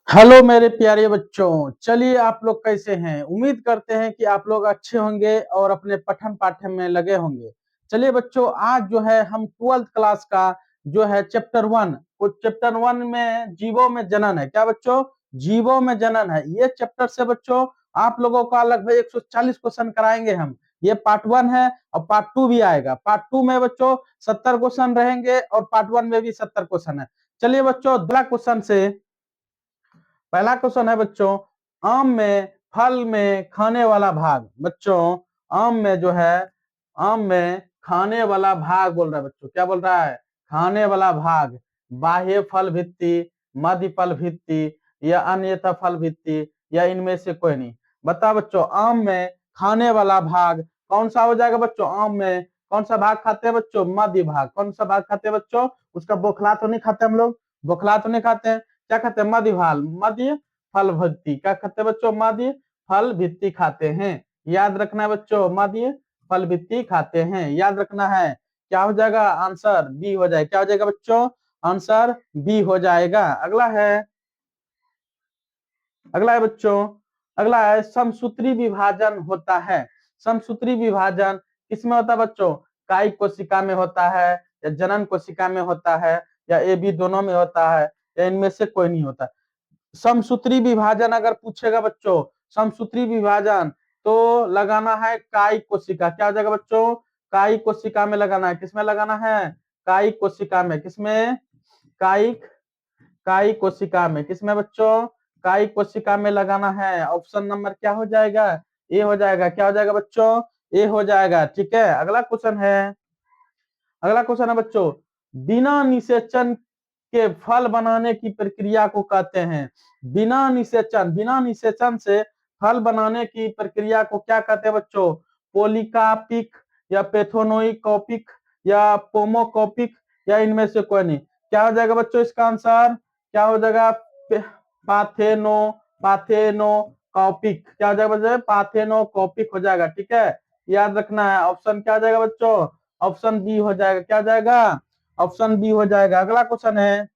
Hello मेरे प्यारे बच्चों, चलिए आप लोग कैसे हैं। उम्मीद करते हैं कि आप लोग अच्छे होंगे और अपने पठन पाठन में लगे होंगे। चलिए बच्चों, आज जो है हम 12th क्लास का जो है चैप्टर 1, उस चैप्टर 1 में जीवों में जनन है। क्या बच्चों? जीवों में जनन है। ये चैप्टर से बच्चों आप लोगों का लगभग 140 क्वेश्चन कराएंगे हम। ये पार्ट 1 है और पार्ट 2 भी आएगा। पार्ट 2 में बच्चों 70 क्वेश्चन रहेंगे और पार्ट 1 में भी 70 क्वेश्चन है। चलिए बच्चों, अगला क्वेश्चन से पहला क्वेश्चन है बच्चों, आम में फल में खाने वाला भाग। बच्चों आम में जो है, आम में खाने वाला भाग बोल रहा है। बच्चों क्या बोल रहा है? खाने वाला भाग। बाह्य फल भित्ति, मध्य फल भित्ति या अन्यथा फल भित्ति या इनमें से कोई नहीं। बता बच्चों, आम में खाने वाला भाग कौन सा हो जाएगा? बच्चों आम में कौन सा भाग खाते हैं बच्चों? मध्य भाग। कौन सा भाग खाते हैं बच्चों? उसका बोखला तो नहीं खाते हम लोग, बोखला तो नहीं खाते हैं। क्या खाते हैं? मध्य भाग, मध्य फल भित्ति। क्या खाते हैं बच्चों? मध्य फल भित्ति खाते हैं। याद रखना है बच्चों, मध्य फल भित्ति खाते हैं, याद रखना है। क्या हो जाएगा? आंसर बी हो जाएगा। क्या हो जाएगा बच्चों? आंसर बी हो जाएगा। अगला है बच्चों, अगला है समसूत्री विभाजन होता है। समसूत्री विभाजन किसमें होता है बच्चों? कायिक कोशिका में होता है या जनन कोशिका में होता है या ए बी दोनों में होता है या इनमें से कोई नहीं होता। समसूत्री विभाजन अगर पूछेगा बच्चों, समसूत्री विभाजन तो लगाना है कायिक कोशिका। क्या हो जाएगा बच्चों? कायिक कोशिका में लगाना है। किसमें लगाना है? कायिक कोशिका में। किसमें? कायिक कायिक कोशिका में। किसमें बच्चों? कायिक कोशिका में लगाना है। ऑप्शन नंबर क्या हो जाएगा? ए हो जाएगा। क्या हो जाएगा बच्चों? ए हो जाएगा। ठीक है, अगला क्वेश्चन है, अगला क्वेश्चन है बच्चों, बिना निषेचन के फल बनाने की प्रक्रिया को कहते हैं। बिना निषेचन, बिना निषेचन से फल बनाने की प्रक्रिया को क्या कहते हैं बच्चों? पोलिकापिक या पेथोनोइकोपिक या पोमोकोपिक या इनमें से कोई नहीं। क्या हो जाएगा बच्चों इसका आंसर? क्या हो जाएगा? पाथेनो पाथेनोकॉपिक। क्या हो जाएगा बच्चों? पाथेनोकॉपिक हो जाएगा। ठीक है, याद रखना है। ऑप्शन क्या हो जाएगा बच्चों? ऑप्शन बी हो जाएगा। क्या हो जाएगा? ऑप्शन बी हो जाएगा। अगला क्वेश्चन है,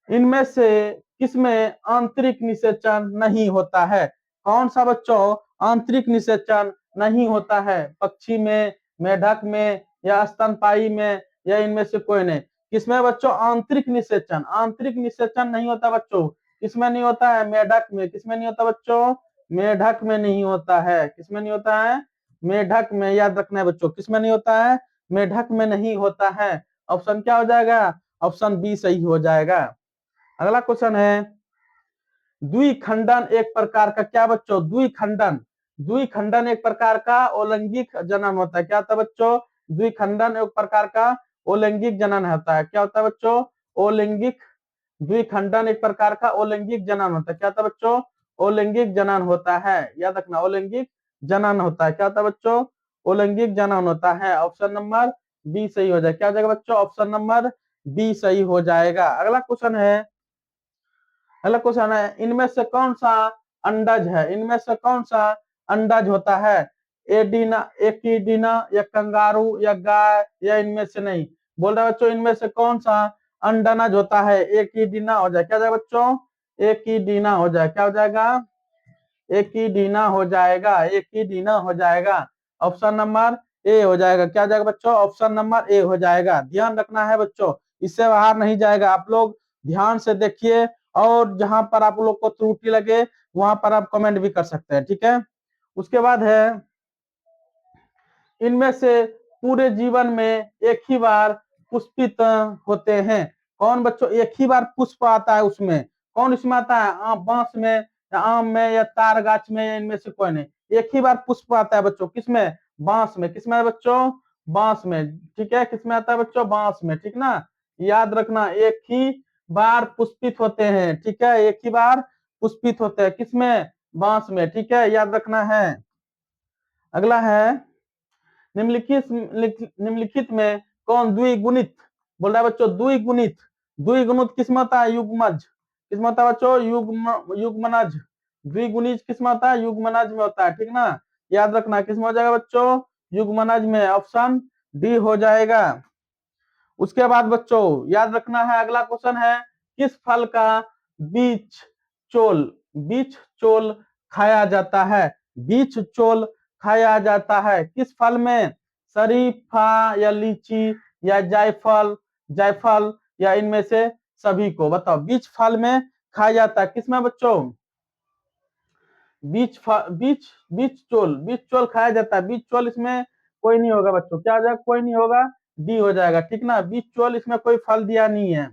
इनमें से किसमें आंतरिक निषेचन नहीं होता है? कौन सा बच्चों आंतरिक निषेचन नहीं होता है? पक्षी में, मेढक में या स्तनपायी में या इनमें से कोई नहीं। किसमें बच्चों आंतरिक निषेचन, आंतरिक निषेचन नहीं होता बच्चों? किसमें नहीं होता है? मेढक में। किसमें नहीं होता बच्चों? मेढक में नहीं होता है। किसमें नहीं होता है? मेढक में। याद रखना है बच्चों, किसमें नहीं होता है? मेढक में नहीं होता है। ऑप्शन क्या हो जाएगा? ऑप्शन बी सही हो जाएगा। अगला क्वेश्चन है, द्विखंडन एक प्रकार का क्या बच्चों? द्विखंडन, द्विखंडन एक प्रकार का अलैंगिक जनन होता है। क्या होता है बच्चों? द्विखंडन एक प्रकार का अलैंगिक जनन होता है। क्या होता है बच्चों? अलैंगिक, द्विखंडन एक प्रकार का अलैंगिक जनन होता है। क्या होता है बच्चों? अलैंगिक जनन होता है। याद रखना, अलैंगिक जनन होता है। क्या होता है बच्चों? अलैंगिक जनन होता है। ऑप्शन नंबर बी सही हो जाएगा। क्या हो जाएगा बच्चों? ऑप्शन नंबर बी सही हो जाएगा। अगला क्वेश्चन है, अगला क्वेश्चन है, इनमें से कौन सा अंडज है? इनमें से कौन सा अंडज होता है? एडीना, एकीडीना या कंगारू या गाय या इनमें से नहीं। बोल रहा है बच्चों, इनमें से कौन सा अंडनज होता है? एकीडीना हो जाए। क्या हो जाएगा बच्चों? एकीडीना हो जाए। क्या हो जाएगा? एकीडीना हो जाएगा। एकीडीना हो जाएगा। ऑप्शन नंबर ए हो जाएगा। क्या हो जाएगा बच्चों? ऑप्शन नंबर ए हो जाएगा। ध्यान रखना है बच्चों, इससे बाहर नहीं जाएगा। आप लोग ध्यान से देखिए और जहां पर आप लोग को त्रुटि लगे वहां पर आप कमेंट भी कर सकते हैं। ठीक है, उसके बाद है, इनमें से पूरे जीवन में एक ही बार पुष्पित होते हैं। कौन बच्चों एक ही बार पुष्प आता है उसमें? कौन इसमें आता है? बांस में या आम में या तार गाछ में या इनमें से कोई नहीं। एक ही बार पुष्प आता है बच्चों, किसमें? बांस में। किसमें बच्चों? बांस में। ठीक है, किसमें आता है बच्चों? बांस में। ठीक ना, याद रखना, एक ही बार पुष्पित होते हैं। ठीक है, एक ही बार पुष्पित होते हैं। किसमें? बांस में। ठीक है, याद रखना है। अगला है, निम्नलिखित निम्नलिखित में कौन द्विगुणित? बोल रहा है बच्चों द्विगुणित। द्विगुणित किसमें होता है? युग्मज। किसमें होता है बच्चों? युग्मनज। द्विगुणित किसमें होता है? युग्मनज में होता है। ठीक ना, याद रखना, किसमें हो जाएगा बच्चों? युग्मनज में। ऑप्शन डी हो जाएगा। उसके बाद बच्चों याद रखना है, अगला क्वेश्चन है, किस फल का बीच चोल, बीच चोल खाया जाता है, बीच चोल खाया जाता है किस फल में? शरीफा या लीची या जायफल, जायफल या इनमें से सभी को बताओ। बीच फल में खाया जाता है किसमें बच्चों? बीच बीच बीच चोल खाया जाता है। बीच चोल इसमें कोई नहीं होगा बच्चों, क्या हो जाएगा? कोई नहीं होगा, डी हो जाएगा, ठीक ना। बीच चोल इसमें कोई फल दिया नहीं है,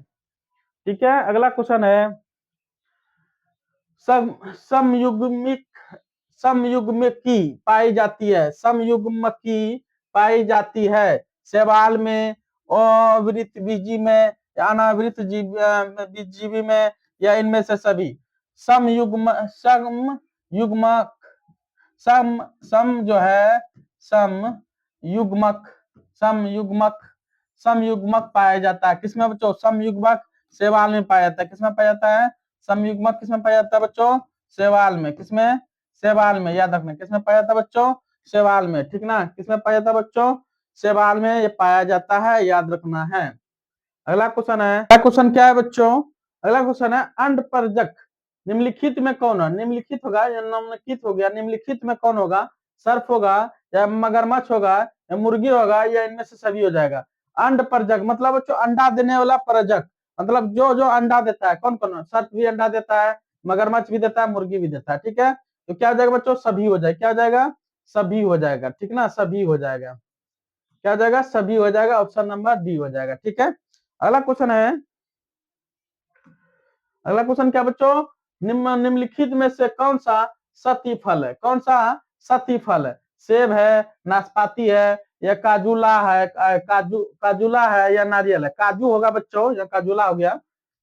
ठीक है। अगला क्वेश्चन है, सम समयुग्मिक, समयुग्मकी पाई जाती है, समयुग्मकी पाई जाती है शैवाल में, अवृत बीजी में, अनावृत जीवी में या इनमें से सभी? सम युग्मक, सम सम जो है सम युग्मक, सम युग्मक, सम युग्मक पाया जाता है किसमें बच्चों? सम युग्मक शैवाल में पाया जाता है। किसमें पाया जाता है? सम युग्मक किसमें पाया जाता है बच्चों? शैवाल में। किसमें? शैवाल में, याद रखना किसमें पाया जाता है बच्चों? शैवाल में, ठीक ना। किसमें पाया जाता है बच्चों? शैवाल में ये पाया जाता है, याद रखना है। अगला क्वेश्चन है, अगला क्वेश्चन क्या है बच्चों? अगला क्वेश्चन है, अंडपरजक निम्नलिखित में कौन है? निम्नलिखित होगा या निम्नलिखित हो गया, निम्नलिखित में कौन होगा? सर्प होगा या मगरमच्छ होगा या मुर्गी होगा या इनमें से सभी हो जाएगा? अंडपरजक मतलब बच्चों अंडा देने वाला परजक, मतलब जो जो अंडा देता है। कौन कौन? सर्प भी अंडा देता है, मगरमच्छ भी देता है, मुर्गी भी देता है, ठीक है। तो क्या हो जाएगा बच्चों? सभी हो जाएगा। क्या हो जाएगा? सभी हो जाएगा, ठीक ना, सभी हो जाएगा। क्या हो जाएगा? सभी हो जाएगा, ऑप्शन नंबर डी हो जाएगा, ठीक है। अगला क्वेश्चन है, अगला क्वेश्चन क्या बच्चों? निम्नलिखित में से कौन सा सती फल है? कौन सा सती फल है? सेब है, नाशपाती है या काजूला है, काजूला है या नारियल है? काजू होगा बच्चों या काजूला हो गया?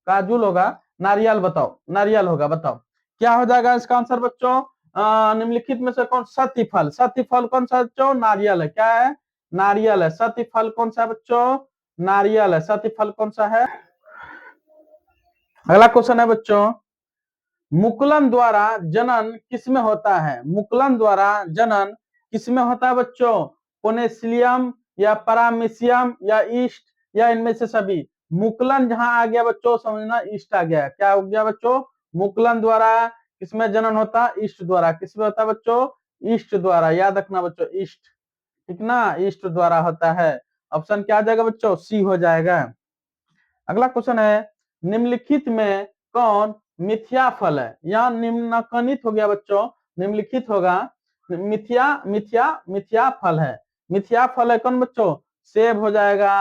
काजूल होगा, नारियल बताओ, नारियल होगा, बताओ क्या हो जाएगा इसका आंसर बच्चों? निम्नलिखित में से कौन? सती फल, सती फल कौन सा बच्चों? नारियल है। क्या है? नारियल है। सती फल कौन सा बच्चों? नारियल है। सती फल कौन सा है? अगला क्वेश्चन है बच्चों, मुकुलन द्वारा जनन किसमें होता है? मुकुलन द्वारा जनन किसमें होता है बच्चों? पोनेसिलियम या परामीसियम या ईस्ट या इनमें से सभी? मुकुलन जहां आ गया बच्चों समझना ईस्ट आ गया। क्या हो गया बच्चों? मुकुलन द्वारा किसमें जनन होता है? ईस्ट द्वारा। किसमें होता है बच्चों? ईस्ट द्वारा, याद रखना बच्चों, ईस्ट, ठीक ना, ईस्ट द्वारा होता है। ऑप्शन क्या आ जाएगा बच्चों? सी हो जाएगा। अगला क्वेश्चन है, निम्नलिखित में कौन मिथ्या फल है? यहाँ निम्नकनित हो गया बच्चों, निम्नलिखित होगा मिथ्या, मिथ्या, मिथ्या फल है। मिथ्या फल है कौन बच्चों? सेब हो जाएगा,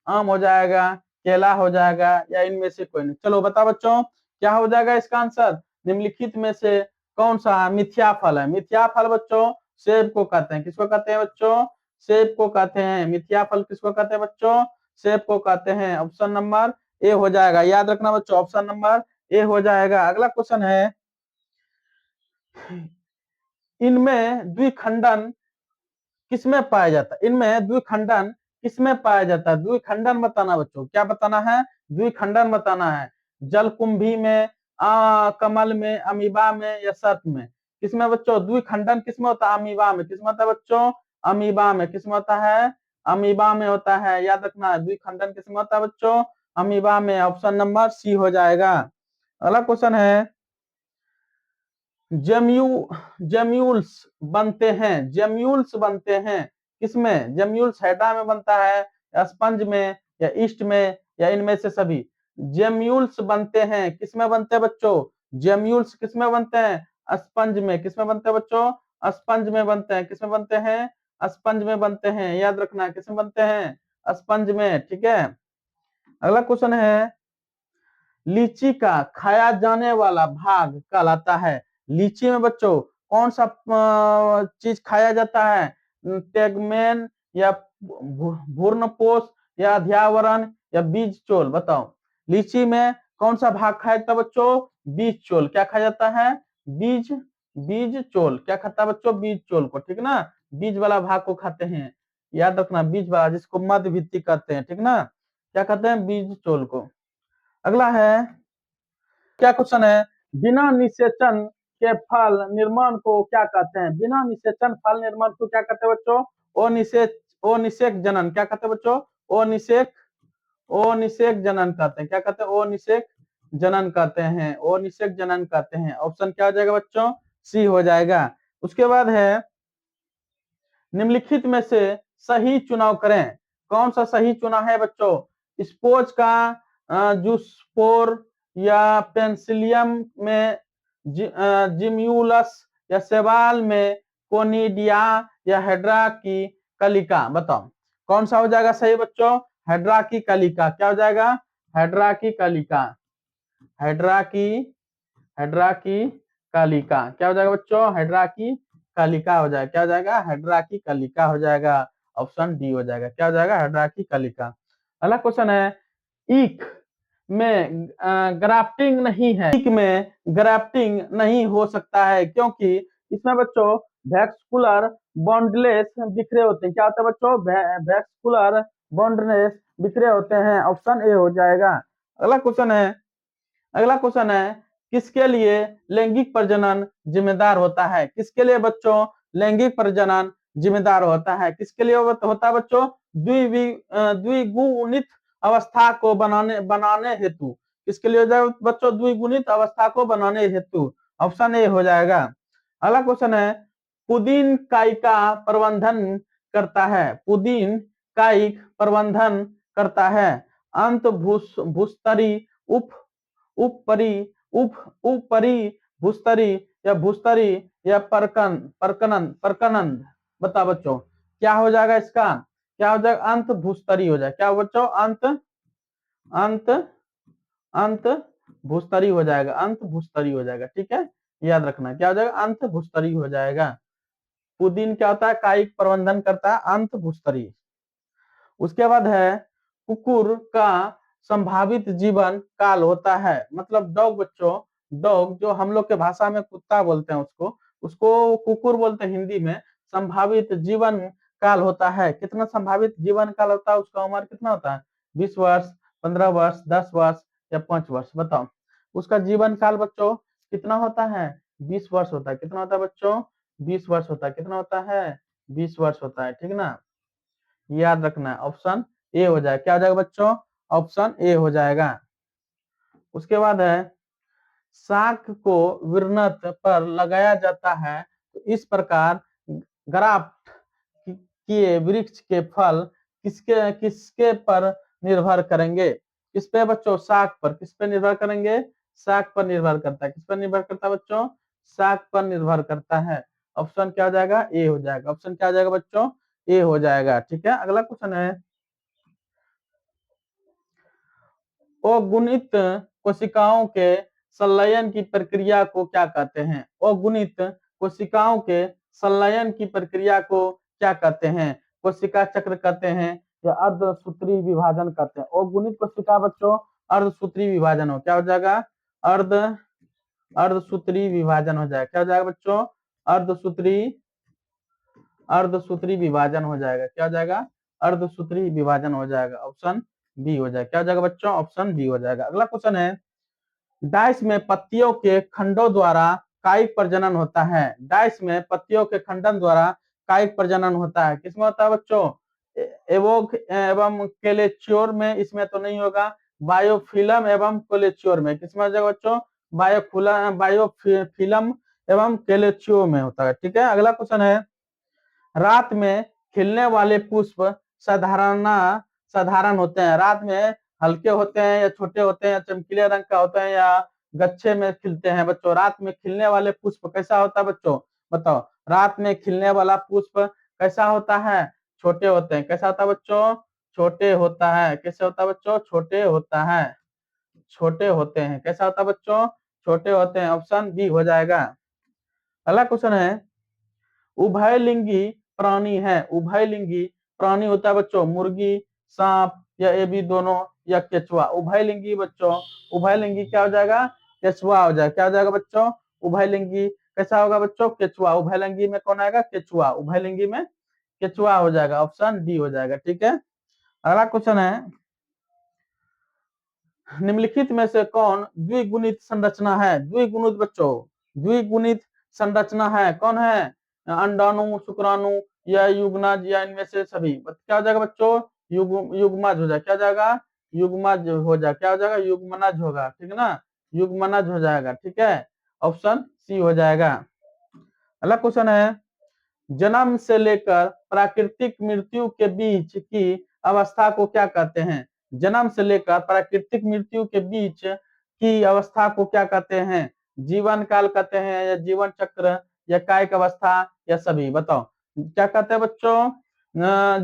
आम हो जाएगा, केला हो जाएगा या इनमें से कोई नहीं। चलो बताओ बच्चों क्या हो जाएगा इसका आंसर? निम्नलिखित में से कौन सा मिथ्या फल है? मिथ्या फल बच्चों सेब को कहते हैं। किसको कहते हैं बच्चों? सेब को कहते हैं। मिथ्या फल किसको कहते हैं बच्चों? सेब को कहते हैं। ऑप्शन नंबर ए हो जाएगा, याद रखना बच्चों, ऑप्शन नंबर ए हो जाएगा। अगला क्वेश्चन है, इनमें द्विखंडन किसमें पाया जाता है? इनमें द्विखंडन किसमें पाया जाता है? द्विखंडन बताना बच्चों, क्या बताना है? द्विखंडन बताना है। जलकुंभी में, कमल में, अमीबा में या सर्प में? किसमें बच्चों द्विखंडन किसमें होता है? अमीबा में। किसमें होता है बच्चों? अमीबा में। किसमें होता है? अमीबा में होता है, याद रखना है। द्विखंडन किसमें होता है बच्चों? अमीबा में। ऑप्शन नंबर सी हो जाएगा। अगला क्वेश्चन है, जम्यू जम्यूल्स बनते हैं, जम्यूल्स बनते हैं किसमें? जम्यूल्स हैडा में बनता है या स्पंज में या ईस्ट में या इनमें से सभी? जम्यूल्स बनते हैं किसमें बनते हैं बच्चों? जम्यूल्स किसमें बनते हैं? स्पंज में। किसमें बनते हैं बच्चों? स्पंज में बनते हैं। किसमें बनते हैं? स्पंज में बनते हैं, याद रखना है किसमें बनते हैं? स्पंज में, ठीक है। अगला क्वेश्चन है, लीची का खाया जाने वाला भाग कहलाता है? लीची में बच्चों कौन सा चीज खाया जाता है? टेगमेन या भूर्णपोष या अध्यावरण या बीज चोल? बताओ लीची में कौन सा भाग खाया जाता है बच्चों? बीज चोल। क्या खाया जाता है? बीज, बीज चोल। क्या खाता है बच्चों? बीज चोल को, ठीक ना, बीज वाला भाग को खाते हैं, याद रखना, बीज वाला, जिसको मध्य भित्ति कहते हैं, ठीक ना, क्या कहते हैं? बीज चोल को। अगला है, क्या क्वेश्चन है, बिना निषेचन के फल निर्माण को क्या कहते हैं? बिना निषेचन फल निर्माण को क्या कहते हैं बच्चों? ओ निषेक जनन। क्या कहते हैं बच्चों? ओ निषेक जनन कहते हैं। क्या कहते हैं? ओ निषेक जनन कहते हैं, अनिषेक जनन कहते हैं। ऑप्शन क्या हो जाएगा बच्चों? सी हो जाएगा। उसके बाद है निम्नलिखित में से सही चुनाव करें। कौन सा सही चुनाव है बच्चों? स्पोज का जूस्पोर या पेंसिलियम में जिम्यूलस या सेवाल में कोनिडिया या हेड्रा की कलिका। बताओ कौन सा हो जाएगा सही बच्चों? हेड्रा की कलिका। क्या हो जाएगा? हेड्रा की कलिका। हेड्रा की कालिका क्या हो जाएगा बच्चों? हेड्रा की कालिका हो जाएगा। क्या हो जाएगा? हेड्रा की कालिका हो जाएगा। ऑप्शन डी हो जाएगा। क्या हो जाएगा? हेड्रा की कालिका। अगला क्वेश्चन है ईख में ग्राफ्टिंग नहीं है। ईख में ग्राफ्टिंग नहीं हो सकता है क्योंकि इसमें बच्चों वैस्कुलर बॉन्डलेस बिखरे होते हैं। क्या होता है बच्चों? वैस्कुलर बॉन्डलेस बिखरे होते हैं। ऑप्शन ए हो जाएगा। अगला क्वेश्चन है किसके लिए लैंगिक प्रजनन जिम्मेदार होता है? किसके लिए बच्चों लैंगिक प्रजनन जिम्मेदार होता है? किसके लिए होता है बच्चों? द्विगुणित अवस्था को बनाने हेतु। किसके लिए हो जाएगा बच्चों? द्विगुणित अवस्था को बनाने हेतु। ऑप्शन ए हो जाएगा। अगला क्वेश्चन है पुदीन कायिका प्रबंधन करता है। पुदीन कायिक प्रबंधन करता है। अंत भूस्तरी उप उपपरी उपपरी भूस्तरी या भूस्तरी या परकनंद। बताओ बच्चों क्या हो जाएगा इसका? क्या हो जाएगा? अंत भूस्तरी हो जाएगा। क्या हो बच्चों? अंत अंत अंत भूस्तरी हो जाएगा। अंत भूस्तरी हो जाएगा। ठीक है, याद रखना क्या हो जाएगा? अंत भूस्तरी हो जाएगा। पुदीन क्या होता है? कायिक प्रबंधन करता है। अंत भूस्तरी। उसके बाद है कुकुर का संभावित जीवन काल होता है। मतलब डॉग बच्चों, डॉग जो हम लोग के भाषा में कुत्ता बोलते हैं उसको उसको कुकुर बोलते हैं हिंदी में। संभावित जीवन काल होता है। कितना संभावित जीवन काल होता है? उसका उम्र कितना होता है? 20 वर्ष, 15 वर्ष, 10 वर्ष या 5 वर्ष। बताओ उसका जीवन काल बच्चों कितना होता है? 20 वर्ष होता है। कितना होता है बच्चों? 20 वर्ष होता है। कितना होता है? 20 वर्ष होता है। ठीक ना, याद रखना है। ऑप्शन ए हो जाएगा। क्या हो जाएगा बच्चों? ऑप्शन ए हो जाएगा। उसके बाद है शाक को विरनत पर लगाया जाता है तो इस प्रकार ग्राफ्ट किए वृक्ष के फल किसके किसके पर निर्भर करेंगे? किस पे बच्चों? शाक पर। किस पे निर्भर करेंगे? शाक पर निर्भर करता है। किस पर निर्भर करता है बच्चों? शाक पर निर्भर करता है। ऑप्शन क्या हो जाएगा? ए हो जाएगा। ऑप्शन क्या हो जाएगा बच्चों? ए हो जाएगा। ठीक है, अगला क्वेश्चन है अगुणित कोशिकाओं के संलयन की प्रक्रिया को क्या कहते हैं? अगुणित कोशिकाओं के संलयन की प्रक्रिया को क्या कहते हैं? कोशिका चक्र कहते हैं या अर्धसूत्री विभाजन कहते हैं? अगुणित कोशिका बच्चों अर्धसूत्री विभाजन हो। क्या हो जाएगा? अर्ध अर्धसूत्री विभाजन हो जाएगा। क्या हो जाएगा बच्चों? अर्धसूत्री अर्धसूत्री विभाजन हो जाएगा। क्या हो जाएगा? अर्धसूत्री विभाजन हो जाएगा। ऑप्शन बी हो जाएगा। क्या हो जाएगा बच्चों? ऑप्शन बी हो जाएगा। अगला क्वेश्चन है डाइस में पत्तियों के खंडों द्वारा कायिक प्रजनन होता है। डाइस में पत्तियों के खंडन द्वारा कायिक प्रजनन होता है। किसमें होता है बच्चों? एवोक एवं केलेच्योर में। इसमें तो नहीं होगा। बायोफिलम एवं कोलेच्योर में। किसमें हो जाएगा बच्चों? बायोफिलम एवं केलेच्योर में होता है। ठीक है, अगला क्वेश्चन है रात में खिलने वाले पुष्प साधारण होते हैं। रात में हल्के होते हैं या छोटे होते हैं या चमकीले रंग का होते हैं या गच्छे में खिलते हैं? बच्चों रात में खिलने वाले पुष्प कैसा होता है बच्चों? बताओ रात में खिलने वाला पुष्प कैसा होता है? छोटे होते हैं। कैसा होता है बच्चों? छोटे होता है। कैसे होता है बच्चों? छोटे होता है। छोटे होते हैं। कैसा होता है बच्चों? छोटे होते हैं। ऑप्शन बी हो जाएगा। अगला क्वेश्चन है उभयलिंगी प्राणी है। उभयलिंगी प्राणी होता है बच्चों मुर्गी, सांप या ये भी दोनों या केचुआ। उभयलिंगी बच्चों उभयलिंगी क्या हो जाएगा? केचुआ हो जाएगा। क्या हो जाएगा बच्चों? उभयलिंगी कैसा होगा बच्चों? केचुआ। उभयलिंगी में कौन आएगा? केचुआ। उभयलिंगी में केचुआ हो जाएगा। ऑप्शन डी हो जाएगा। ठीक है, अगला क्वेश्चन है निम्नलिखित में से कौन द्विगुणित संरचना है? द्विगुणित बच्चों द्विगुणित संरचना है कौन है? अंडाणु, शुक्राणु या युग्मज या इनमें से सभी। क्या हो जाएगा बच्चों? युग्मज हो जाएगा। क्या हो जाएगा? युग्मज हो जाएगा, क्या हो जाएगा, युग्मनज होगा, ठीक है ना, युग्मनज हो जाएगा, ठीक है, ऑप्शन सी हो जाएगा। अगला क्वेश्चन है, जन्म से लेकर प्राकृतिक मृत्यु के बीच की अवस्था को क्या कहते हैं? जन्म से लेकर प्राकृतिक मृत्यु के बीच की अवस्था को क्या कहते हैं? जीवन काल कहते हैं, या जीवन चक्र, या कायिक अवस्था, या सभी? बताओ क्या कहते हैं बच्चों?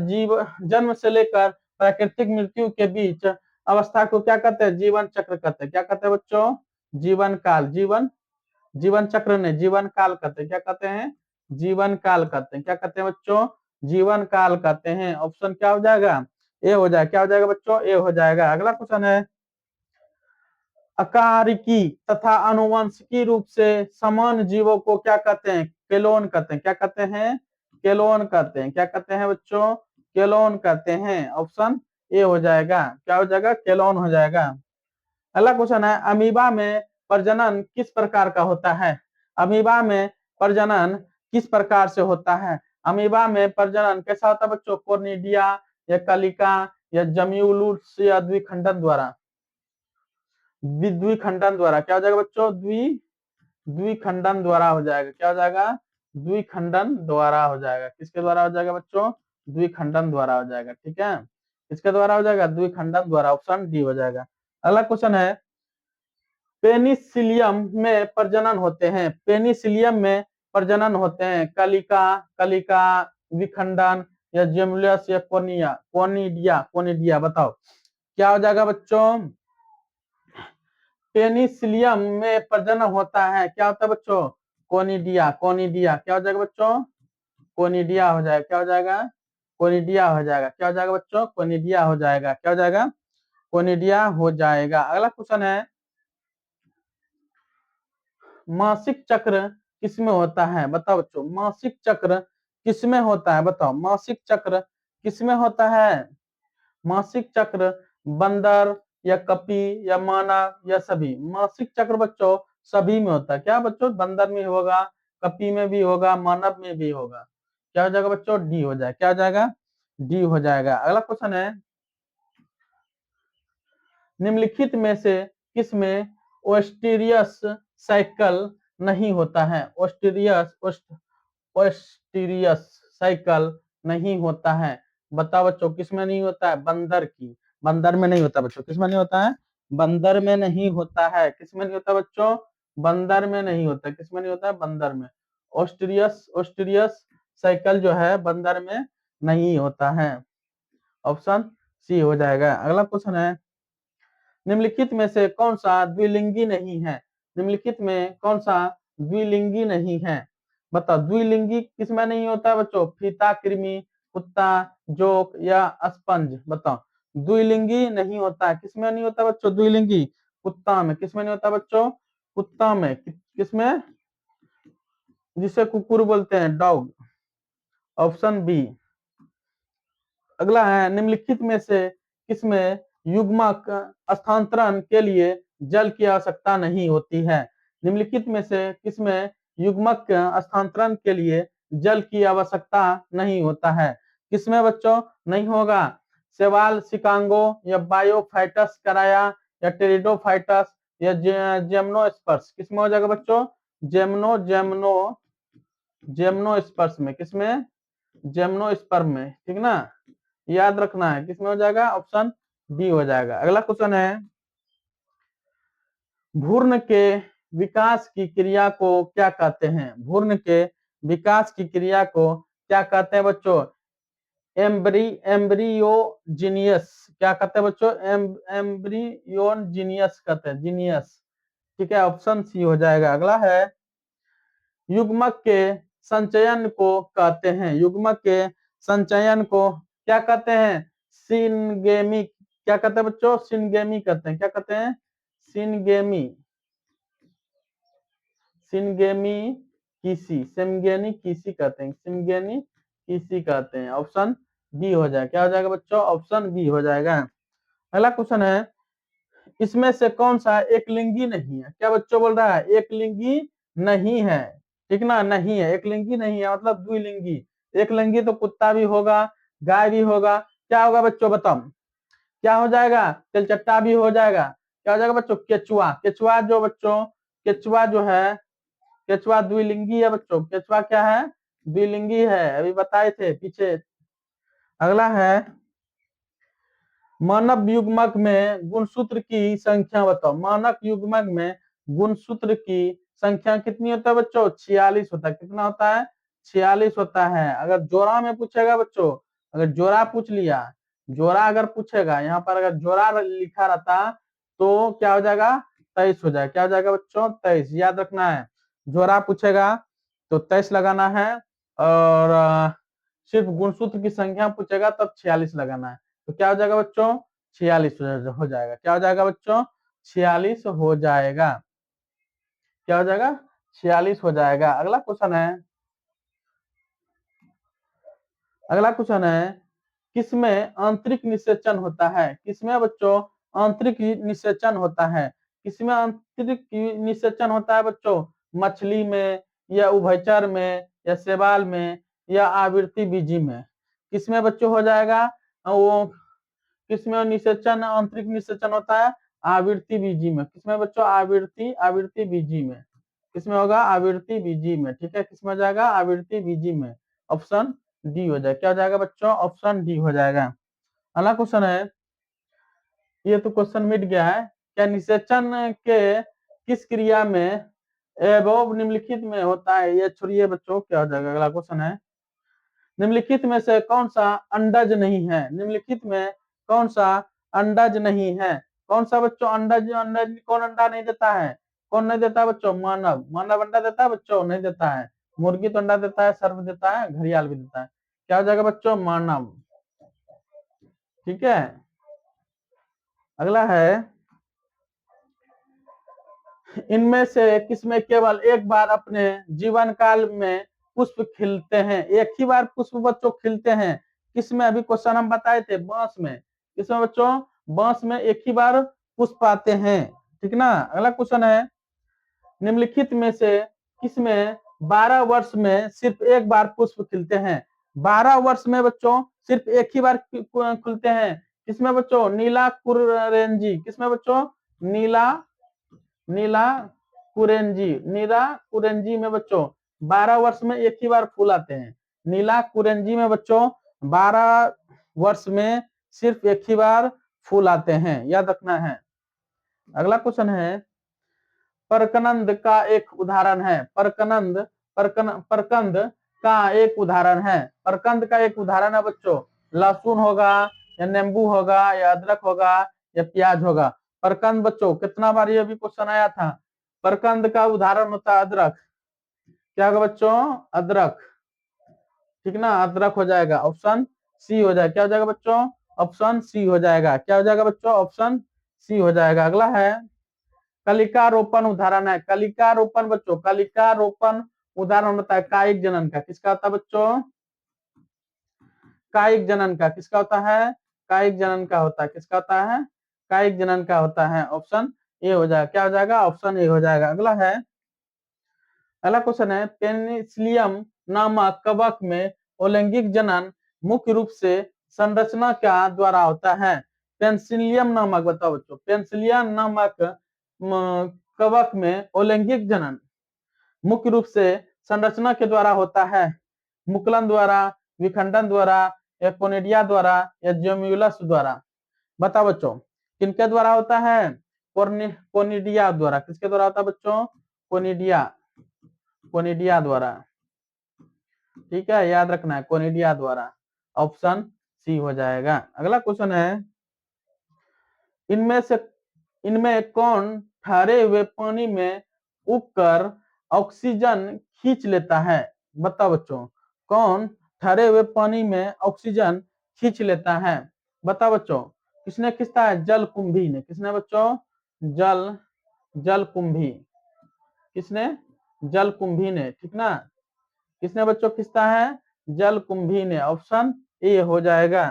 जीव जन्म से लेकर प्राकृतिक मृत्यु के बीच अवस्था को क्या कहते हैं? जीवन चक्र कहते हैं। क्या कहते हैं बच्चों? जीवन काल, जीवन चक्र ने जीवन काल कहते हैं। क्या कहते हैं? जीवन काल कहते हैं। क्या कहते हैं बच्चों? जीवन काल कहते हैं। ऑप्शन क्या हो जाएगा? ए हो जाएगा। क्या हो जाएगा बच्चों? ए हो जाएगा। अगला क्वेश्चन है, अकारिकी तथा अनुवंशिकी रूप से समान जीवों को क्या कहते हैं? केलोन कहते हैं। क्या कहते हैं? केलोन कहते हैं। क्या कहते हैं बच्चों? केलोन कहते हैं। ऑप्शन ए हो जाएगा। क्या हो जाएगा? केलोन हो जाएगा। अगला क्वेश्चन है, अमीबा में प्रजनन किस प्रकार का होता है? अमीबा में प्रजनन किस प्रकार से होता है? अमीबा में प्रजनन कैसा होता है बच्चों? कोर्निडिया, या कलिका, या जम्यूलुस, या द्विखंडन द्वारा? द्विखंडन द्वारा। क्या हो जाएगा बच्चों? द्विखंडन द्वारा हो जाएगा। क्या हो जाएगा? द्विखंडन द्वारा हो जाएगा। किसके द्वारा हो जाएगा बच्चों? द्विखंडन द्वारा हो जाएगा, ठीक है, किसके द्वारा हो जाएगा? द्विखंडन द्वारा। ऑप्शन डी हो जाएगा। अगला क्वेश्चन है, पेनिसिलियम में प्रजनन होते हैं, पेनिसिलियम में प्रजनन होते हैं कलिका, कलिका, विखंडन, या जेमुलस, या कोनिडिया? बताओ क्या हो जाएगा बच्चों? पेनिसिलियम में प्रजनन होता है, क्या होता है बच्चों? कोनिडिया। क्या हो जाएगा बच्चों? कोनिडिया हो जाएगा। क्या हो जाएगा? कोनिडिया हो जाएगा। क्या हो जाएगा बच्चों? कोनिडिया हो जाएगा। क्या हो जाएगा? कोनिडिया हो जाएगा। अगला क्वेश्चन है, मासिक चक्र किसमें होता है? बताओ बच्चों, मासिक चक्र किसमें होता है? बताओ मासिक चक्र किसमें होता है? मासिक चक्र बंदर, या कपी, या मानव, या सभी? मासिक चक्र बच्चों सभी में होता है। क्या बच्चों? बंदर में होगा, कपी में भी होगा, मानव में भी होगा। क्या हो जाएगा बच्चों? डी हो जाएगा। क्या हो जाएगा? डी हो जाएगा। अगला क्वेश्चन है, निम्नलिखित में से किसमें ओस्टेरियस साइकिल नहीं होता है? ओस्टेरियस साइकिल नहीं होता है। बताओ बच्चों किसमें नहीं होता है? बंदर में नहीं होता बच्चों। किसमें नहीं होता है? बंदर में नहीं होता है। किसमें नहीं होता बच्चों? बंदर में नहीं होता। किसमें नहीं होता है? बंदर में। ओस्टेरियस साइकिल जो है बंदर में नहीं होता है। ऑप्शन सी हो जाएगा। अगला क्वेश्चन है, निम्नलिखित में से कौन सा द्विलिंगी नहीं है? निम्नलिखित में कौन सा द्विलिंगी नहीं है? बताओ द्विलिंगी किसमें नहीं होता बच्चों? फीता कृमि, कुत्ता, जोक, या स्पंज? बताओ द्विलिंगी नहीं होता है। किसमें नहीं होता बच्चों द्विलिंगी? कुत्ता में। किसमें नहीं होता बच्चों? कुत्ता में। किसमें? जिसे कुकुर बोलते हैं, डॉग। Option B. अगला है, निम्नलिखित में से किसमें युग्मक स्थानांतरण के लिए जल की आवश्यकता नहीं होती है? निम्नलिखित में से किसमें युग्मक स्थानांतरण के लिए जल की आवश्यकता नहीं होता है? किसमें बच्चों नहीं होगा? सेवाल सिकांगो, या बायोफाइटस कराया, या टेरिडोफाइटस, या जेमनोस्पर्स? किसमें हो जाएगा बच्चों? जेमनोस्पर्स में। किसमें? जेमनोस्पर्म में, ठीक ना, याद रखना है। किसमें हो जाएगा? ऑप्शन डी हो जाएगा। अगला क्वेश्चन है, भ्रूण के विकास की क्रिया को क्या कहते हैं? भ्रूण के विकास की क्रिया को क्या कहते हैं बच्चों? एम्ब्रियोजेनियस। क्या कहते हैं बच्चों? एम्ब्रियोजेनियस कहते हैं, जीनियस, ठीक है, ऑप्शन सी हो जाएगा। अगला है, युग्मक के संचयन को कहते हैं, युग्मक के संचयन को क्या कहते हैं? सिनगेमी। क्या कहते हैं बच्चों? सिनगेमी कहते हैं। क्या कहते हैं? सिनगेमी। सिनगेमी किसी, सिमगेनी किसी कहते हैं, सिमगेनी किसी कहते हैं। ऑप्शन बी हो जाएगा। क्या हो जाएगा बच्चों? ऑप्शन बी हो जाएगा। अगला क्वेश्चन है, इसमें से कौन सा एक लिंगी नहीं है? क्या बच्चों बोल रहा है? एक लिंगी नहीं है, ठीक ना, नहीं है, एक लिंगी नहीं है, मतलब द्विलिंगी। एक लिंगी तो कुत्ता भी होगा, गाय भी होगा, क्या होगा बच्चों बताओ? क्या हो जाएगा, तिलचट्टा भी हो जाएगा। क्या हो जाएगा बच्चों, केचुआ। केचुआ जो बच्चों, केचुआ जो है, केचुआ द्विलिंगी है बच्चों। केचुआ क्या है, द्विलिंगी है, अभी बताए थे पीछे। अगला है, मानव युग्मक में गुणसूत्र की संख्या बताओ। मानव युग्मक में गुणसूत्र की संख्या कितनी होता है बच्चों, 46 होता है। कितना होता है, 46 होता है। अगर जोड़ा में पूछेगा बच्चों, अगर जोड़ा पूछ लिया, जोड़ा अगर पूछेगा, यहाँ पर अगर जोड़ा लिखा रहता तो क्या हो जाएगा, 23 हो जाएगा। क्या हो जाएगा बच्चों, 23, याद रखना है। जोड़ा पूछेगा तो 23 लगाना है, और सिर्फ गुणसूत्र की संख्या पूछेगा तब 46 लगाना है। तो क्या हो जाएगा बच्चों, 46 हो जाएगा। क्या हो जाएगा बच्चों, 46 हो जाएगा। क्या हो जाएगा, 46 हो जाएगा। अगला क्वेश्चन है, अगला क्वेश्चन है, किसमें आंतरिक निषेचन होता है। किसमें बच्चों आंतरिक निषेचन होता है। किसमें आंतरिक निषेचन होता है बच्चों, मछली में, या उभयचर में, या शैवाल में, या आवृत्ति बीजी में। किसमें बच्चों हो जाएगा वो, किसमें निषेचन, आंतरिक निषेचन होता है, आवृत्ति बीजी में। किसमें बच्चों, आवृत्ति, आवृत्ति बीजी में। किसमें होगा, आवृत्ति बीजी में। ठीक है, किसमें हो जाएगा, आवृत्ति बीजी में। ऑप्शन डी हो जाएगा। क्या हो जाएगा बच्चों, ऑप्शन डी हो जाएगा। अगला क्वेश्चन है, ये तो क्वेश्चन मिट गया है। क्या निषेचन के किस क्रिया में एवं निम्नलिखित में होता है, ये छोड़िए बच्चों। क्या हो जाएगा, अगला क्वेश्चन है, निम्नलिखित में से कौन सा अंडज नहीं है। निम्नलिखित में कौन सा अंडज नहीं है। कौन सा बच्चों अंडज, अंडज कौन अंडा नहीं देता है, कौन नहीं देता बच्चों, मानव। मानव अंडा देता है बच्चों, नहीं देता है। मुर्गी तो अंडा देता है, सर्प देता है, घड़ियाल भी देता है। क्या हो जाएगा बच्चों, मानव। ठीक है, अगला है, इनमें से किसमें केवल एक बार अपने जीवन काल में पुष्प खिलते हैं। एक ही बार पुष्प बच्चों खिलते हैं। किसमें, अभी क्वेश्चन हम बताए थे, बांस में। किसमें बच्चों, बांस में एक ही बार पुष्प आते हैं। ठीक ना। अगला क्वेश्चन है, निम्नलिखित में से किसमें 12 वर्ष में सिर्फ एक बार पुष्प खिलते हैं। 12 वर्ष में बच्चों सिर्फ एक ही बार खुलते हैं। किसमें बच्चों, नीला कुरेंजी। किसमें बच्चों, नीला, नीला कुरेंजी। नीला कुरेंजी में बच्चों 12 वर्ष में एक ही बार फूल आते हैं। नीला कुरेंजी में बच्चों 12 वर्ष में सिर्फ एक ही बार फूल आते हैं, याद रखना है। अगला क्वेश्चन है, परकनंद का एक उदाहरण है। परकनंद, परकंद का एक उदाहरण है। परकंद का एक उदाहरण है बच्चों, लहसुन होगा, या नींबू होगा, या अदरक होगा, या प्याज होगा। परकंद बच्चों कितना बार ये भी क्वेश्चन आया था। परकंद का उदाहरण होता है अदरक। क्या होगा बच्चों, अदरक। ठीक ना, अदरक हो जाएगा, ऑप्शन सी हो जाएगा। क्या हो जाएगा बच्चों, ऑप्शन सी हो जाएगा। क्या हो जाएगा बच्चों, ऑप्शन सी हो जाएगा। अगला है, कलिका रोपण उदाहरण है। कलिका रोपण बच्चों, कलिका रोपण उदाहरण होता है कायिक जनन का। किसका होता है बच्चों, कायिक जनन का। किसका होता है, कायिक जनन का होता है। किसका होता है, कायिक जनन का होता है। ऑप्शन ए हो जाएगा। क्या हो जाएगा, ऑप्शन ए हो जाएगा। अगला है, अगला क्वेश्चन है, पेनिसिलियम नामक कवक में अलैंगिक जनन मुख्य रूप से संरचना क्या द्वारा होता है। पेनिसिलियम नामक, बताओ बच्चों, पेनिसिलियम नामक कवक में अलैंगिक जनन मुख्य रूप से संरचना के द्वारा होता है। मुकुलन द्वारा, विखंडन द्वारा, या कोनिडिया द्वारा, या ज्यूमुलस द्वारा। बताओ बच्चों, किनके द्वारा होता है, कोनिडिया द्वारा। किसके द्वारा होता है बच्चों, कोनिडिया, कोनिडिया द्वारा। ठीक है, याद रखना है, कोनिडिया द्वारा। ऑप्शन सी हो जाएगा। अगला क्वेश्चन है, इनमें से, इनमें कौन ठहरे हुए पानी में उगकर ऑक्सीजन खींच लेता है। बताओ बच्चों, कौन ठहरे हुए पानी में ऑक्सीजन खींच लेता है। बताओ बच्चों, किसने खींचता है, जल कुंभी ने। किसने बच्चों, जल, जल कुंभी। किसने, जल कुंभी ने। ठीक ना, किसने बच्चों खींचता है, जल कुंभी ने। ऑप्शन ए हो जाएगा।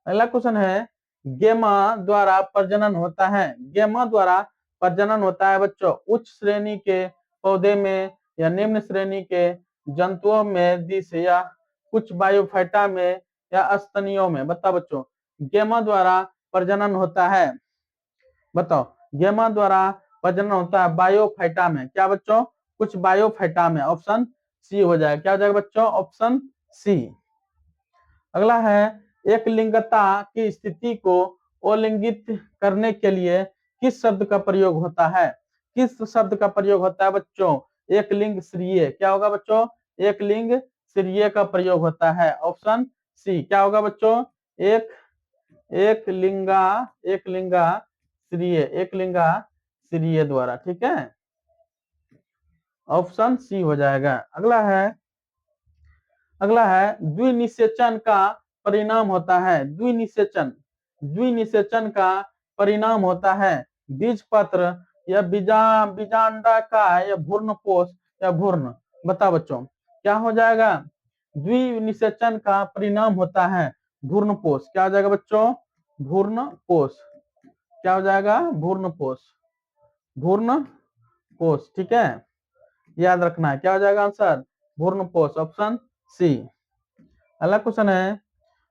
अगला क्वेश्चन है, गेमा द्वारा प्रजनन होता है। गेमा द्वारा प्रजनन होता है बच्चों उच्च श्रेणी के पौधे में, या निम्न श्रेणी के जंतुओं में, दिश, या कुछ बायोफाइटा में, या स्तनियों में। बताओ बच्चों, गेमा द्वारा प्रजनन होता है? बताओ, गेमा द्वारा प्रजनन होता है बायोफाइटा में। क्या बच्चों? कुछ बायोफाइटा में। ऑप्शन सी हो जाएगा। क्या हो जाएगा बच्चों? Option C. अगला है, एक लिंगता की स्थिति को अलिंगित करने के लिए किस शब्द का प्रयोग होता है? किस शब्द का प्रयोग होता है बच्चों? एक लिंग श्रीय। क्या होगा बच्चों? एक लिंग श्रीय का प्रयोग होता है। Option C. क्या होगा बच्चों? एक एक लिंगा एक लिंगा श्रीय, एक लिंगा श्रीय द्वारा। ठीक है, ऑप्शन सी हो जाएगा। अगला है द्विनिषेचन का परिणाम होता है। द्विनिषेचन का परिणाम होता है बीजपत्र या बीजांडाकार या भ्रूणपोष या भ्रूण। बताओ बच्चों, क्या हो जाएगा? द्विनिषेचन का परिणाम होता है भ्रूणपोष। क्या हो जाएगा बच्चों? भ्रूणपोष। क्या हो जाएगा? भ्रूणपोष। भ्रूणपोष। ठीक है, याद रखना है। क्या हो जाएगा आंसर? भ्रूणपोष, ऑप्शन सी। अगला क्वेश्चन है,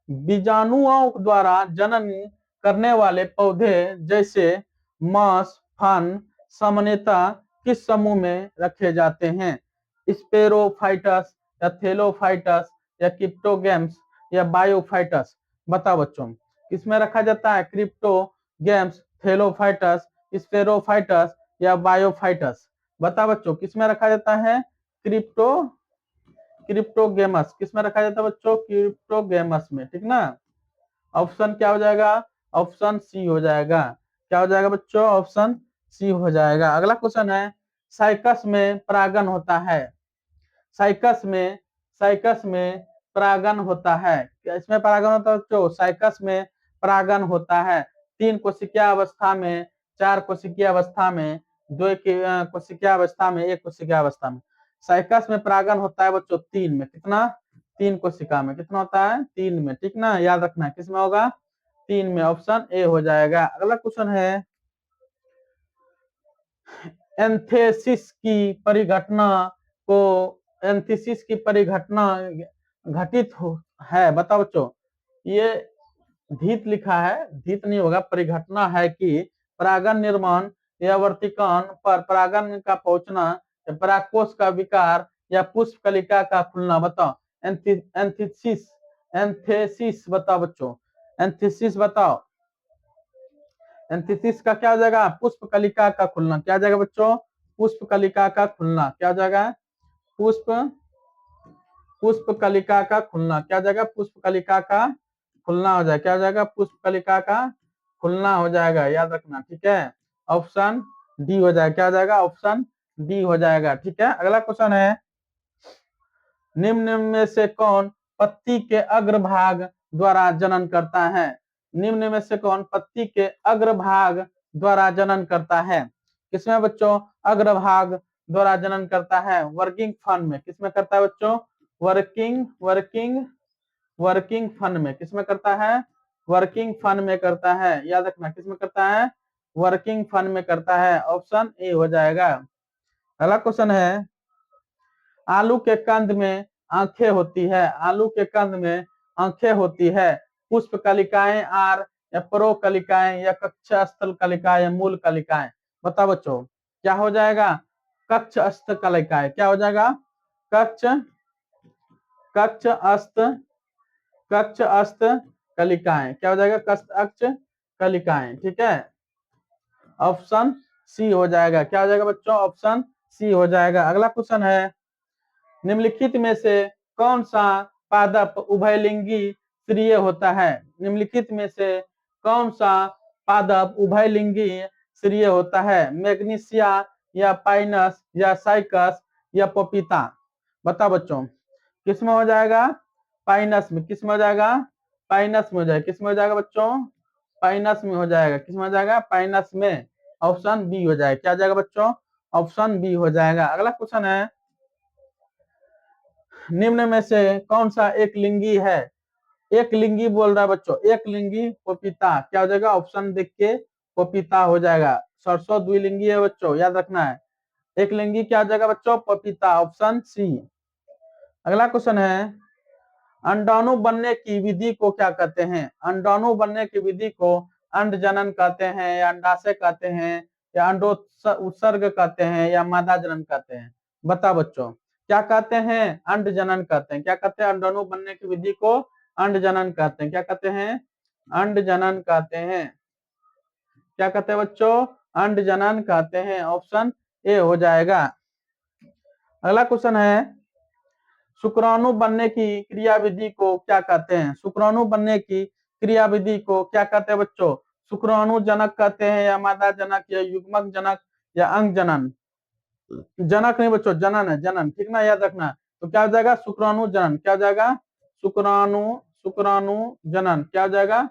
बीजाणुओं द्वारा जनन करने वाले पौधे जैसे मांस फन सामान्यतः किस समूह में रखे जाते हैं? स्पेरोफाइटस या थेलोफाइटस या क्रिप्टोगेम्स या बायोफाइटस? बताओ बच्चों, किसमें रखा जाता है? क्रिप्टोगेम्स, थेलोफाइटस, स्पेरोफाइटस या बायोफाइटस? बताओ बच्चों, किसमें रखा जाता है? क्रिप्टोगेमस। किसमें रखा जाता है बच्चों? क्रिप्टोगेमस में। ठीक ना, ऑप्शन क्या हो जाएगा? ऑप्शन सी हो जाएगा। क्या हो जाएगा बच्चों? ऑप्शन सी हो जाएगा। अगला क्वेश्चन है, साइकस में परागन होता है। साइकस में परागन होता है। क्या इसमें परागन होता है बच्चों? साइकस में परागन होता है 3 कोशिकीय अवस्था में, 4 कोशिकीय अवस्था में, 2 कोशिकीय अवस्था में, 1 कोशिकीय अवस्था में। साइकस में परागन होता है बच्चों 3 में। कितना? 3 कोशिका में। कितना होता है? 3 में। ठीक ना, याद रखना है। किसमें होगा? 3 में। ऑप्शन ए हो जाएगा। अगला क्वेश्चन है, एंथेसिस की परिघटना को एंथेसिस की परिघटना घटित है। बताओ बच्चों, ये धित लिखा है, धित नहीं होगा, परिघटना है कि परागन निर्माण या वर्तिकान पर परागन का पहुंचना, परागकोश का विकार या पुष्प कलिका का खुलना। बताओ, एंथेसिस। एंथेसिस बताओ बच्चों, एंथेसिस बताओ। एंथेसिस का क्या हो जाएगा? पुष्प कलिका का खुलना। क्या जाएगा बच्चों? पुष्प कलिका का खुलना। क्या हो जाएगा? पुष्प कलिका का खुलना। क्या हो जाएगा? पुष्प कलिका का खुलना हो जाएगा। क्या हो जाएगा? पुष्प कलिका का खुलना हो जाएगा। याद रखना। ठीक है, ऑप्शन डी हो जाएगा। क्या हो जाएगा? ऑप्शन डी हो जाएगा। ठीक है, अगला क्वेश्चन है, निम्न में से कौन पत्ती के अग्रभाग द्वारा जनन करता है? निम्न में से कौन पत्ती के अग्रभाग द्वारा जनन करता है? किसमें बच्चों अग्रभाग द्वारा जनन करता है? वर्किंग फन में। किसमें करता है बच्चों? वर्किंग फन में। किसमें करता है? वर्किंग फन में करता है। याद रखना, किसमें करता है? वर्किंग फन में करता है। ऑप्शन ए हो जाएगा। अगला क्वेश्चन है, आलू के कंद में आंखें होती है। आलू के कंद में आंखें होती है। पुष्प कलिकाएं आर या परो कलिकाएं या कक्ष स्थल कलिकाएं या मूल कलिकाएं? बताओ बच्चों, क्या हो जाएगा? कक्ष स्थल कलिकाएं। क्या हो जाएगा? कक्ष कक्ष अस्त कक्ष अस्त कलिकाएं। क्या हो जाएगा? कक्ष अक्ष कलिकाएं। ठीक है, ऑप्शन सी हो जाएगा। क्या हो जाएगा बच्चों? ऑप्शन सी हो जाएगा। अगला क्वेश्चन है, निम्नलिखित में से कौन सा पादप उभयलिंगी श्रीय होता है? निम्नलिखित में से कौन सा पादप उभयलिंगी श्रीय होता है? मैग्नीशिया या पाइनस या साइकस या पपीता? बताओ बच्चों, किसमें हो जाएगा? पाइनस में। किसमें हो जाएगा? पाइनस में हो जाएगा। किसमें हो जाएगा बच्चों? पाइनस में हो जाएगा। किसमें हो जाएगा? पाइनस में। ऑप्शन बी हो जाएगा। क्या हो जाएगा बच्चों? ऑप्शन बी हो जाएगा। अगला क्वेश्चन है, निम्न में से कौन सा एक लिंगी है? एक लिंगी बोल रहा है बच्चों, एक लिंगी पपीता। क्या हो जाएगा? ऑप्शन देख के पपीता हो जाएगा। सरसों द्विलिंगी है बच्चों, याद रखना है। एक लिंगी क्या हो जाएगा बच्चों? पपीता, ऑप्शन सी। अगला क्वेश्चन है, अंडाणु बनने की विधि को क्या कहते हैं? अंडाणु बनने की विधि को अंड जनन कहते हैं, या अंडाशय कहते हैं, या अंडो उत्सर्ग कहते हैं, या मादा जनन कहते हैं? बताओ बच्चों, क्या कहते हैं? अंड जनन कहते हैं। क्या कहते हैं? अंडाणु बनने की विधि को अंड जनन कहते हैं। क्या कहते हैं? अंड जनन कहते हैं। क्या कहते हैं बच्चों? अंड जनन कहते हैं। ऑप्शन ए हो जाएगा। अगला क्वेश्चन है, शुक्राणु बनने की क्रियाविधि को क्या कहते हैं? शुक्राणु बनने की क्रियाविधि को क्या कहते हैं बच्चों? शुक्राणु जनक कहते हैं, या मादा जनक, या युग्मक जनक, या अंग जनन? जनक नहीं बच्चों, जनन है, जनन, ठीक ना, याद रखना। तो क्या हो जाएगा? शुक्राणु जनन। क्या हो जाएगा? शुक्राणु शुक्राणु जनन। क्या हो जाएगा?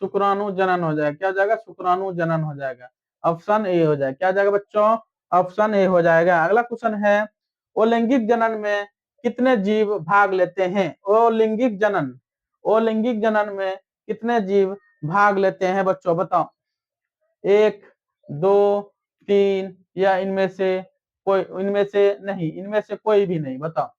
शुक्राणु जनन हो जाएगा। क्या हो जाएगा? शुक्राणु जनन हो जाएगा। ऑप्शन ए हो जाएगा। क्या हो जाएगा बच्चों? ऑप्शन ए हो जाएगा। अगला क्वेश्चन है, अलैंगिक जनन में कितने जीव भाग लेते हैं? अलैंगिक जनन, अलैंगिक जनन में कितने जीव भाग लेते हैं बच्चों? बताओ, एक, दो, तीन, या इनमें से कोई, इनमें से नहीं, इनमें से कोई भी नहीं? बताओ,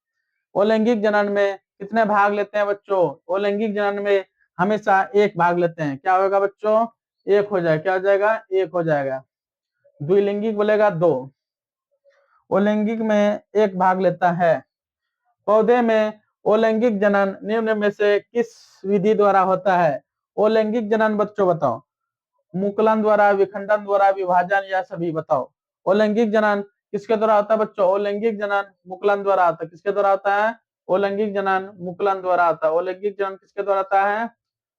अलैंगिक जनन में कितने भाग लेते हैं बच्चों? अलैंगिक जनन में हमेशा एक भाग लेते हैं। क्या होगा बच्चों? एक हो जाएगा। क्या हो जाएगा? एक हो जाएगा। द्विलिंगिक बोलेगा दो। अलैंगिक में एक भाग लेता है। पौधे में अलैंगिक जनन निम्न में से किस विधि द्वारा होता है? अलैंगिक जनन बच्चों बताओ, मुकुलन द्वारा, विखंडन द्वारा, विभाजन, या सभी? बताओ, अलैंगिक जनन किसके द्वारा होता है बच्चों? अलैंगिक जनन मुकुलन द्वारा आता है। किसके द्वारा होता है? अलैंगिक जनन मुकुलन द्वारा आता है। अलैंगिक जनन किसके द्वारा आता है?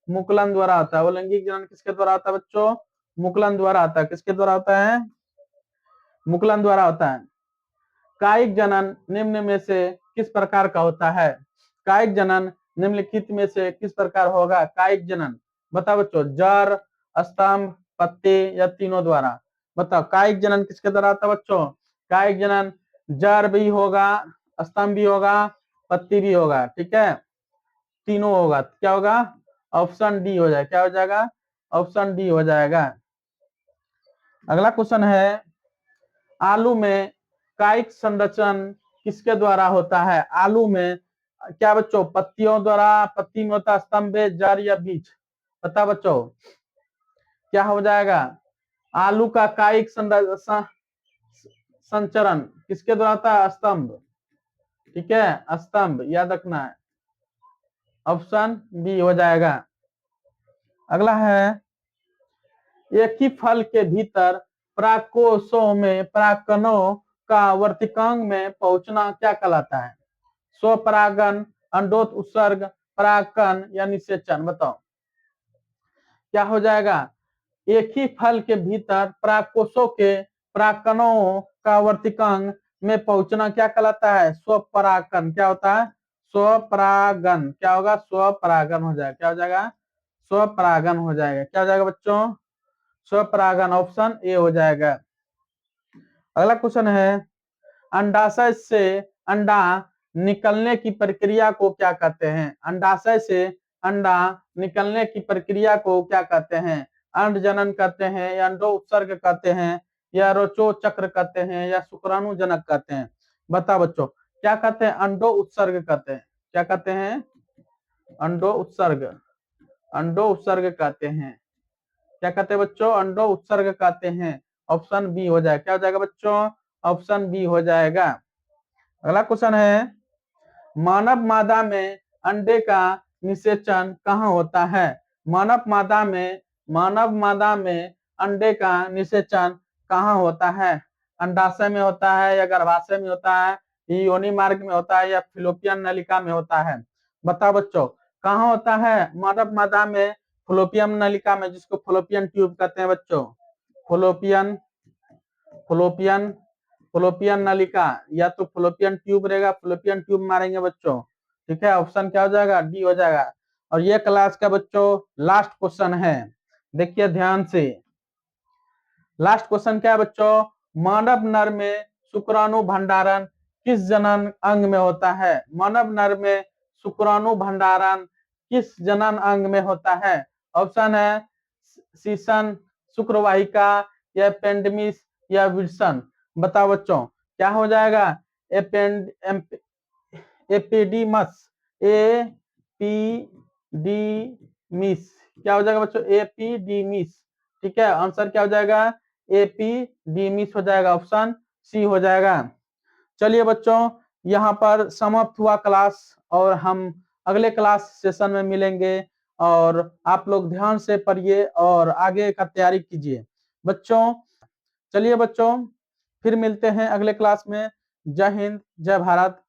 मुकुलन द्वारा आता है। अलैंगिक जनन किसके द्वारा आता है बच्चों? मुकुलन द्वारा आता है। किसके द्वारा होता है? मुकुलन द्वारा होता है। कायिक जनन निम्न में से किस प्रकार का होता है? कायिक जनन निम्नलिखित में से किस प्रकार होगा? कायिक जनन बताओ बच्चों, जड़, स्तंभ, पत्ती, या तीनों द्वारा? बताओ, कायिक जनन किसके द्वारा आता है बच्चों? कायिक जनन जड़ भी होगा, स्तंभ भी होगा, पत्ती भी होगा, ठीक है, तीनों होगा। क्या होगा? ऑप्शन डी हो जाएगा। क्या हो जाएगा? ऑप्शन डी हो जाएगा। अगला क्वेश्चन है, आलू में कायिक संरचन किसके द्वारा होता है? आलू में क्या बच्चों? पत्तियों द्वारा, पत्ती में होता है, स्तंभ, जड़, या बीज? बता बच्चों, क्या हो जाएगा? आलू का कायिक संचरण किसके द्वारा होता है? स्तंभ, ठीक है, स्तंभ, याद रखना है। ऑप्शन बी हो जाएगा। अगला है, एक ही फल के भीतर परागकोशों में परागकणों का वर्तिकांग में पहुंचना क्या कहलाता है? स्वपरागन, अंडोत उत्सर्ग, परागकण, या निषेचन? बताओ, क्या हो जाएगा? एक ही फल के भीतर परागकोशों के परागकणों का वर्तिकांग में पहुंचना क्या कहलाता है? स्वपरागन। क्या होता है? स्वपरागन। क्या होगा? स्वपरागन हो जाएगा। क्या हो जाएगा? स्वपरागन हो जाएगा। क्या हो जाएगा बच्चों? स्वपरागन। ऑप्शन ए हो जाएगा। अगला क्वेश्चन है, अंडाशय से अंडा निकलने की प्रक्रिया को क्या कहते हैं? अंडाशय से अंडा निकलने की प्रक्रिया को क्या कहते हैं? अंड जनन कहते हैं, या अंडो उत्सर्ग कहते हैं, या रोचो चक्र कहते हैं, या शुक्राणु जनक कहते हैं? बताओ बच्चों, क्या कहते हैं? अंडो उत्सर्ग कहते हैं। क्या कहते हैं? अंडो उत्सर्ग, अंडो उत्सर्ग कहते हैं। क्या कहते हैं बच्चों? अंडो उत्सर्ग कहते हैं। ऑप्शन बी हो जाएगा। क्या हो जाएगा बच्चों? ऑप्शन बी हो जाएगा। अगला क्वेश्चन है, मानव मादा में अंडे का निषेचन कहाँ होता है? मानव मादा में अंडे का निषेचन कहाँ होता है? अंडाशय में होता है, या गर्भाशय में होता है, योनि मार्ग में होता है, या फिलोपियन नलिका में होता है? बताओ बच्चों, कहाँ होता है मानव मादा में? फिलोपियन नलिका में, जिसको फिलोपियन ट्यूब कहते हैं बच्चों। फिलोपियन फिलोपियन फिलोपियन नलिका, या तो फिलोपियन ट्यूब रहेगा, फिलोपियन ट्यूब मारेंगे बच्चों, ठीक है। ऑप्शन क्या हो जाएगा? डी हो जाएगा। और ये क्लास का बच्चों लास्ट क्वेश्चन है, देखिए ध्यान से। लास्ट क्वेश्चन क्या है बच्चों? मानव नर में शुक्राणु भंडारण किस जनन अंग में होता है? मानव नर में शुक्राणु भंडारण किस जनन अंग में होता है? ऑप्शन है सीसन, शुक्रवाहिका, या एपेंडिमिस, या विल्सन? बताओ बच्चों, क्या हो जाएगा? एपेंड epididymis, epididymis, क्या हो जाएगा बच्चों, ए पी डी मिस। ठीक है, आंसर क्या हो जाएगा, ए पी डी मिस हो जाएगा, ऑप्शन सी हो जाएगा। चलिए बच्चों, यहाँ पर समाप्त हुआ क्लास, और हम अगले क्लास सेशन में मिलेंगे, और आप लोग ध्यान से पढ़िए और आगे का तैयारी कीजिए बच्चों। चलिए बच्चों, फिर मिलते हैं अगले क्लास में। जय हिंद, जय भारत।